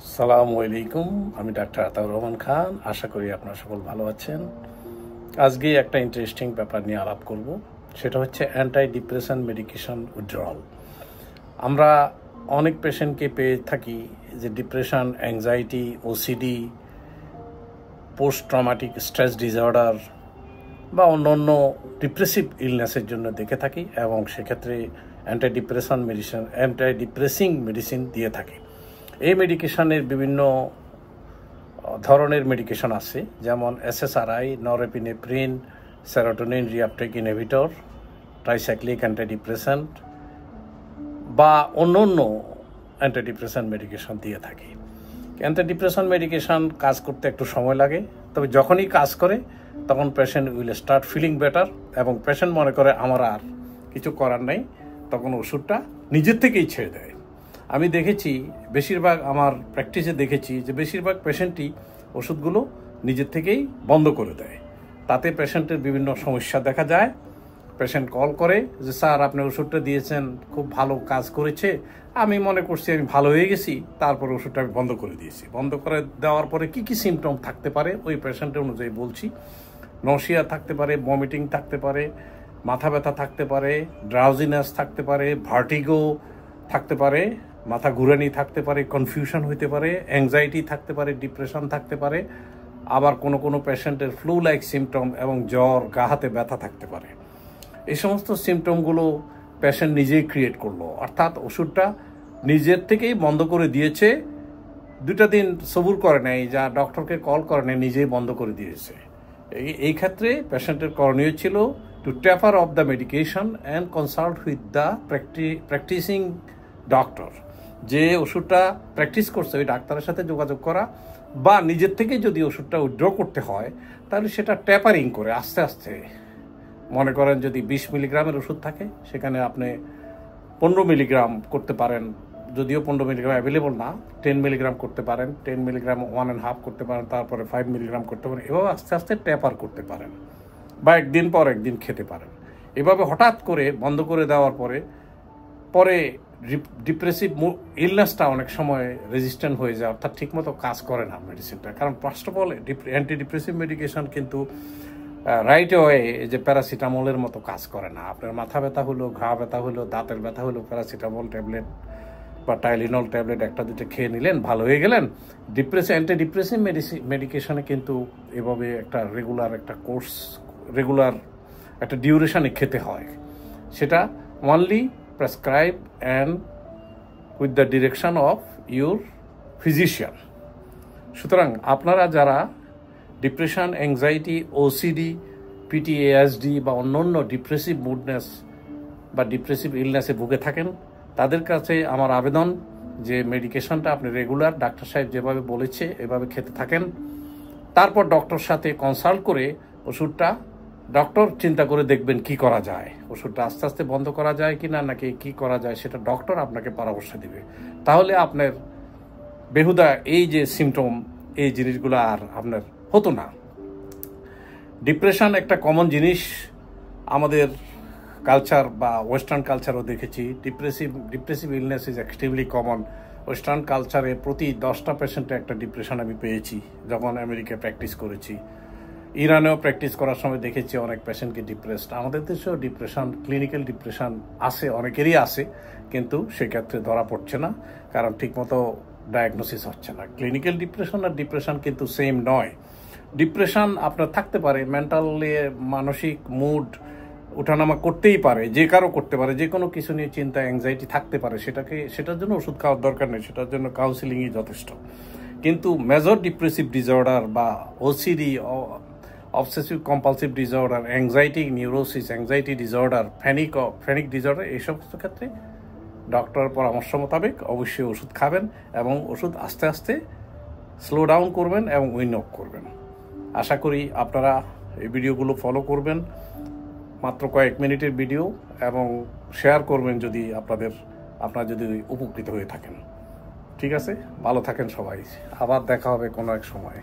আসসালামু আলাইকুম। আমি ডাক্তার আতাউর রহমান খান। আশা করি আপনারা সকল ভালো আছেন। আজকে একটা ইন্টারেস্টিং ব্যাপার নিয়ে আলাপ করব, সেটা হচ্ছে অ্যান্টি ডিপ্রেশন মেডিকেশন উইথড্রল। আমরা অনেক পেশেন্টকে পেয়ে থাকি যে depression, anxiety, OCD, post traumatic stress disorder বা অন্যান্য ডিপ্রেসিভ ইলনেসের জন্য দেখে থাকি এবং সেক্ষেত্রে অ্যান্টি ডিপ্রেসিং মেডিসিন দিয়ে থাকি। এই মেডিকেশনের বিভিন্ন ধরনের মেডিকেশন আছে, যেমন SSRI, norepinephrine, serotonin reuptake inhibitor, tricyclic antidepressant বা অন্য অ্যান্টিডিপ্রেসেন্ট মেডিকেশন দিয়ে থাকি। অ্যান্টিডিপ্রেসেন্ট মেডিকেশন কাজ করতে একটু সময় লাগে, তবে যখনই কাজ করে তখন patient will start feeling better এবং পেশেন্ট মনে করে আমার আর কিছু করার নেই, তখন ওষুধটা নিজের থেকেই ছেড়ে দেয়। আমি দেখেছি বেশিরভাগ আমার প্র্যাকটিসে দেখেছি যে বেশিরভাগ পেশেন্টই ওষুধগুলো নিজের থেকেই বন্ধ করে দেয়। তাতে পেশেন্টের বিভিন্ন সমস্যা দেখা যায়। পেশেন্ট কল করে যে স্যার আপনি ওষুধটা দিয়েছেন, খুব ভালো কাজ করেছে, আমি মনে করছি আমি ভালো হয়ে গেছি, তারপর ওষুধটা আমি বন্ধ করে দিয়েছি। বন্ধ করে দেওয়ার পরে কি কি সিমটম থাকতে পারে ওই পেশেন্টের অনুযায়ী বলছি। নশিয়া থাকতে পারে, ভমিটিং থাকতে পারে, মাথা ব্যথা থাকতে পারে, ড্রাউজিনেস থাকতে পারে, ভার্টিগো থাকতে পারে, মাথা ঘুরানি থাকতে পারে, কনফিউশন হইতে পারে, অ্যাংজাইটি থাকতে পারে, ডিপ্রেশন থাকতে পারে, আবার কোনো পেশেন্টের ফ্লু লাইক সিমটম এবং জ্বর, গা হাতে ব্যথা থাকতে পারে। এই সমস্ত সিমটমগুলো পেশেন্ট নিজেই ক্রিয়েট করলো, অর্থাৎ ওষুধটা নিজের থেকেই বন্ধ করে দিয়েছে, 2টা দিন সবুর করে নেয়, যা ডক্টরকে কল করে নেয়, নিজেই বন্ধ করে দিয়েছে। এই ক্ষেত্রে পেশেন্টের করণীয় ছিল to taper off the medication and consult with the practising doctor. যে ওষুধটা প্র্যাকটিস করছে ওই ডাক্তারের সাথে যোগাযোগ করা, বা নিজের থেকে যদি ওষুধটা উইথড্র করতে হয় তাহলে সেটা ট্যাপারিং করে আস্তে আস্তে, মনে করেন যদি 20 মিলিগ্রামের ওষুধ থাকে সেখানে আপনি 15 মিলিগ্রাম করতে পারেন, যদিও 15 মিলিগ্রাম অ্যাভেলেবল না, 10 মিলিগ্রাম করতে পারেন, 10 মিলিগ্রাম 1.5 করতে পারেন, তারপরে 5 মিলিগ্রাম করতে পারেন। এভাবে আস্তে আস্তে ট্যাপার করতে পারেন বা একদিন পর একদিন খেতে পারেন। এভাবে হঠাৎ করে বন্ধ করে দেওয়ার পরে ডিপ্রেসিভ ইলনেসটা অনেক সময় রেজিস্ট্যান্ট হয়ে যায়, অর্থাৎ ঠিকমতো কাজ করে না মেডিসিনটা। কারণ first of all anti depressive medication কিন্তু রাইট ওয়ে যে প্যারাসিটামলের মতো কাজ করে না। আপনার মাথা ব্যথা হলো, ঘা ব্যথা হলো, দাঁতের ব্যথা হলো, প্যারাসিটামল ট্যাবলেট বা টাইলিনল ট্যাবলেট 1-2টা খেয়ে নিলেন, ভালো হয়ে গেলেন। অ্যান্টি ডিপ্রেসিভ মেডিকেশনে কিন্তু এভাবে একটা রেগুলার একটা ডিউরেশনে খেতে হয়। সেটা only prescribe and with the direction of your physician. সুতরাং আপনারা যারা ডিপ্রেশন, অ্যাংজাইটি, ওসিডি, PTSD বা অন্যান্য ডিপ্রেসিভ মুডনেস বা ডিপ্রেসিভ ইলনেসে ভুগে থাকেন, তাদের কাছে আমার আবেদন যে মেডিকেশনটা আপনি রেগুলার ডাক্তার সাহেব যেভাবে বলেছে এভাবে খেতে থাকেন। তারপর ডক্টর সাথে কনসাল্ট করে ওষুধটা ডক্টর চিন্তা করে দেখবেন কি করা যায়, ওষুধটা আস্তে আস্তে বন্ধ করা যায় কি না, নাকি কি করা যায় সেটা ডক্টর আপনাকে পরামর্শ দিবে। তাহলে আপনার বেহুদা এই যে সিমটম, এই জিনিসগুলো আর আপনার হতো না। ডিপ্রেশন একটা কমন জিনিস, আমাদের কালচার বা ওয়েস্টার্ন কালচারও দেখেছি depressive illness is extremely common. Western কালচারে প্রতি 10টা পেশেন্টে একটা ডিপ্রেশন আমি পেয়েছি যখন আমেরিকায় প্র্যাকটিস করেছি। ইরানেও প্র্যাকটিস করার সময় দেখেছি অনেক পেশেন্টকে ডিপ্রেসড। আমাদের দেশেও ডিপ্রেশন, ক্লিনিক্যাল ডিপ্রেশন আছে, অনেকেরই আছে, কিন্তু সেক্ষেত্রে ধরা পড়ছে না, কারণ ঠিকমতো ডায়াগনোসিস হচ্ছে না। ক্লিনিক্যাল ডিপ্রেশন আর ডিপ্রেশন কিন্তু সেম নয়। ডিপ্রেশন আপনার থাকতে পারে, মেন্টালি মানসিক মুড ওঠানামা করতেই পারে, যে কারো করতে পারে, যে কোনো কিছু নিয়ে চিন্তা, অ্যাংজাইটি থাকতে পারে, সেটার জন্য ওষুধ খাওয়ার দরকার নেই, সেটার জন্য কাউন্সিলিংই যথেষ্ট। কিন্তু মেজর ডিপ্রেসিভ ডিসঅর্ডার বা OCD, obsessive compulsive disorder, anxiety neurosis, anxiety disorder, panic disorder, এই সমস্ত ক্ষেত্রে ডক্টরের পরামর্শ মোতাবেক অবশ্যই ওষুধ খাবেন এবং ওষুধ আস্তে আস্তে স্লো ডাউন করবেন এবং উইন অফ করবেন। আশা করি আপনারা এই ভিডিওগুলো ফলো করবেন, মাত্র কয়েক মিনিটের ভিডিও, এবং শেয়ার করবেন যদি আপনারা যদি উপকৃত হয়ে থাকেন। ঠিক আছে, ভালো থাকেন সবাই, আবার দেখা হবে কোনো এক সময়।